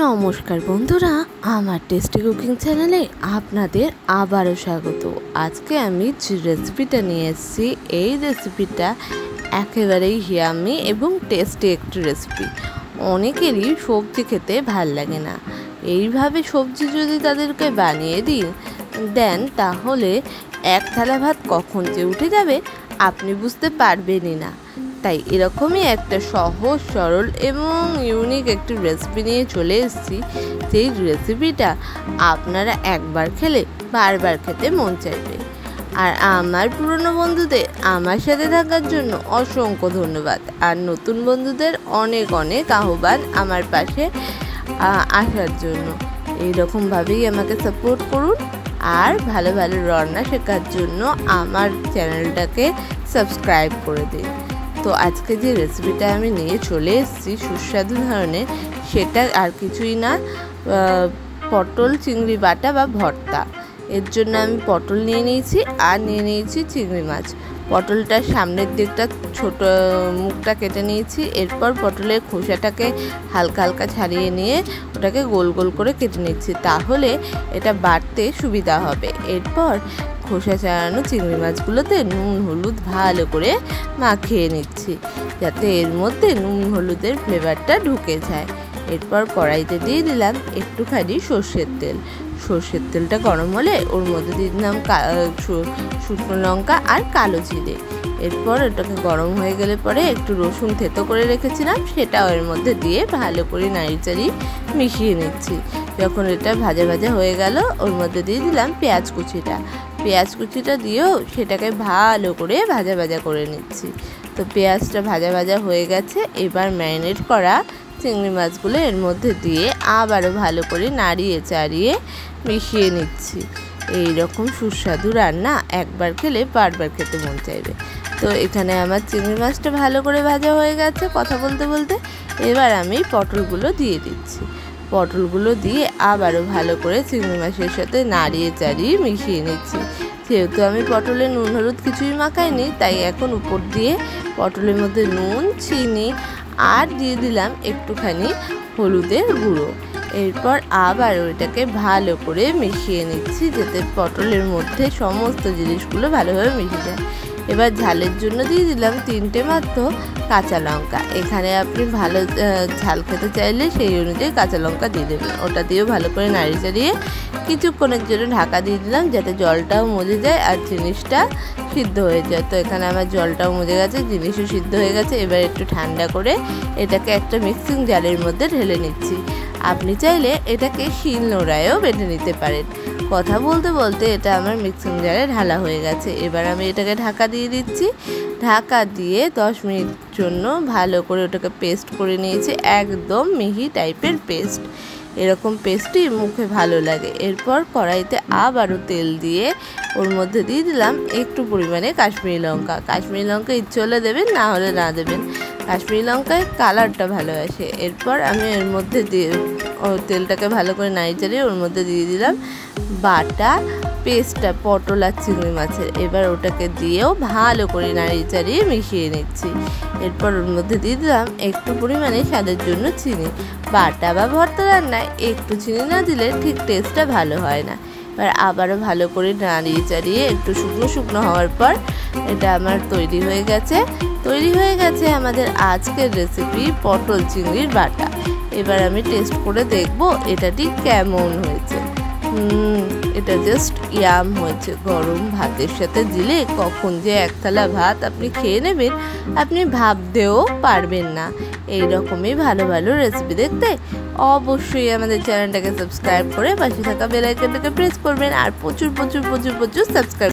নমস্কার বন্ধুরা, আমার টেস্টি কুকিং চ্যানেলে আপনাদের আবারও স্বাগত। আজকে আমি যে রেসিপিটা নিয়ে এসেছি, এই রেসিপিটা একেবারেই ইয়ামি এবং টেস্টি একটি রেসিপি। অনেকেরই সবজি খেতে ভাল লাগে না। এইভাবে সবজি যদি তাদেরকে বানিয়ে দেন তাহলে এক থালা ভাত কখন যে উঠে যাবে আপনি বুঝতে পারবেনই না। তাই এরকমই একটা সহজ সরল এবং ইউনিক একটি রেসিপি নিয়ে চলে এসেছি। যেই রেসিপিটা আপনারা একবার খেলে বারবার খেতে মন চাইবে। আর আমার পুরনো বন্ধুদের আমার সাথে থাকার জন্য অসংখ্য ধন্যবাদ, আর নতুন বন্ধুদের অনেক অনেক আহ্বান আমার পাশে আসার জন্য। এইরকমভাবেই আমাকে সাপোর্ট করুন, আর ভালো ভালো রান্না শেখার জন্য আমার চ্যানেলটাকে সাবস্ক্রাইব করে দিন। তো আজকে যে রেসিপিটা আমি নিয়ে চলে এসেছি সুস্বাদু ধরনের, সেটা আর কিছুই না, পটল চিংড়ি বাটা বা ভর্তা। এর জন্য আমি পটল নিয়ে নিয়েছি আর নিয়ে নিয়েছি চিংড়ি মাছ। পটলটার সামনের দিকটা ছোট মুখটা কেটে নিয়েছি। এরপর পটলের খোসাটাকে হালকা হালকা ছাড়িয়ে নিয়ে ওটাকে গোল গোল করে কেটে নিচ্ছি, তাহলে এটা বাটতে সুবিধা হবে। এরপর খোসা ছাড়ানো চিংড়ি মাছগুলোতে নুন হলুদ ভালো করে মাখিয়ে নিচ্ছি, যাতে এর মধ্যে নুন হলুদের ফ্লেভারটা ঢুকে যায়। এরপর কড়াইতে দিয়ে দিলাম একটুখানি সর্ষের তেল। সর্ষের তেলটা গরম হলে ওর মধ্যে দিয়ে দিলাম শুকনো লঙ্কা আর কালো জিরে। এরপর ওটাকে গরম হয়ে গেলে পরে একটু রসুন থেতো করে রেখেছিলাম, সেটাও এর মধ্যে দিয়ে ভালো করে নাড়িচাড়ি মিশিয়ে নিচ্ছি। যখন এটা ভাজা ভাজা হয়ে গেল, ওর মধ্যে দিয়ে দিলাম পেঁয়াজ কুচিটা। পেঁয়াজ কুচিটা দিয়েও সেটাকে ভালো করে ভাজা ভাজা করে নিচ্ছি। তো পেঁয়াজটা ভাজা ভাজা হয়ে গেছে। এবার ম্যারিনেট করা চিংড়ি মাছগুলো এর মধ্যে দিয়ে আবারও ভালো করে নাড়িয়ে চাড়িয়ে মিশিয়ে নিচ্ছি। এই রকম সুস্বাদু রান্না একবার খেলে বারবার খেতে মন চাইবে। তো এখানে আমার চিংড়ি মাছটা ভালো করে ভাজা হয়ে গেছে কথা বলতে বলতে। এবার আমি পটলগুলো দিয়ে দিচ্ছি। পটলগুলো দিয়ে আবারও ভালো করে চিংড়ি মাছের সাথে নাড়িয়ে চাড়িয়ে মিশিয়ে নিচ্ছি। যেহেতু আমি পটলে নুন হলুদ কিছুই মাখাইনি, তাই এখন উপর দিয়ে পটলের মধ্যে নুন, চিনি আর দিয়ে দিলাম একটুখানি হলুদের গুঁড়ো। এরপর আবার ওইটাকে ভালো করে মিশিয়ে নিচ্ছি, যাতে পটলের মধ্যে সমস্ত জিনিসগুলো ভালোভাবে মিশে যায়। এবার ঝালের জন্য দিয়ে দিলাম 3টে মাত্র কাঁচা লঙ্কা। এখানে আপনি ভালো ঝাল খেতে চাইলে সেই অনুযায়ী কাঁচা লঙ্কা দিয়ে দেবেন। ওটা দিয়েও ভালো করে নাড়িয়ে চাড়িয়ে কিছুক্ষণের জন্য ঢাকা দিয়ে দিলাম, যাতে জলটাও মজে যায় আর জিনিসটা সিদ্ধ হয়ে যায়। তো এখানে আমার জলটাও মজে গেছে, জিনিসও সিদ্ধ হয়ে গেছে। এবার একটু ঠান্ডা করে এটাকে একটা মিক্সিং জারের মধ্যে ঢেলে নিচ্ছি। আপনি চাইলে এটাকে শিল নোড়ায়ও বেটে নিতে পারেন। কথা বলতে বলতে এটা আমার মিক্সিং জারে ঢালা হয়ে গেছে। এবার আমি এটাকে ঢাকা দিয়ে দিচ্ছি। ঢাকা দিয়ে 10 মিনিট জন্য ভালো করে ওটাকে পেস্ট করে নিয়েছি, একদম মিহি টাইপের পেস্ট। এরকম পেস্টই মুখে ভালো লাগে। এরপর কড়াইতে আবারও তেল দিয়ে ওর মধ্যে দিয়ে দিলাম একটু পরিমাণে কাশ্মীরি লঙ্কা। কাশ্মীরি লঙ্কা ইচ্ছে হলে দেবেন, না হলে না দেবেন। কাশ্মীরি লঙ্কায় কালারটা ভালো আসে। এরপর আমি এর মধ্যে দিয়ে তেলটাকে ভালো করে নাড়িয়ে চাড়িয়ে ওর মধ্যে দিয়ে দিলাম বাটা পেস্টটা পটল আর চিংড়ি মাছের। এবার ওটাকে দিয়েও ভালো করে নাড়িয়ে চাড়িয়ে মিশিয়ে নিচ্ছি। এরপর ওর মধ্যে দিয়ে দিলাম একটু পরিমাণে স্বাদের জন্য চিনি। বাটা বা ভর্তা রান্নায় একটু চিনি না দিলে ঠিক টেস্টটা ভালো হয় না। এবার আবারও ভালো করে নাড়িয়ে চাড়িয়ে একটু শুকনো শুকনো হওয়ার পর এটা আমার তৈরি হয়ে গেছে আমাদের আজকের রেসিপি পটল চিংড়ির বাটা। এবার আমি টেস্ট করে দেখব এটা ঠিক কেমন হয়েছে। এটা জাস্ট ইয়াম হয়েছে। গরম ভাতের সাথে দিলে কখন যে এক থালা ভাত আপনি খেয়ে নেবেন আপনি ভাবতেও পারবেন না। এই রকমই ভালো ভালো রেসিপি দেখতে অবশ্যই আমাদের চ্যানেলটাকে সাবস্ক্রাইব করে পাশে থাকা বেল আইকনটাকে প্রেস করবেন, আর প্রচুর প্রচুর প্রচুর প্রচুর সাবস্ক্রাইব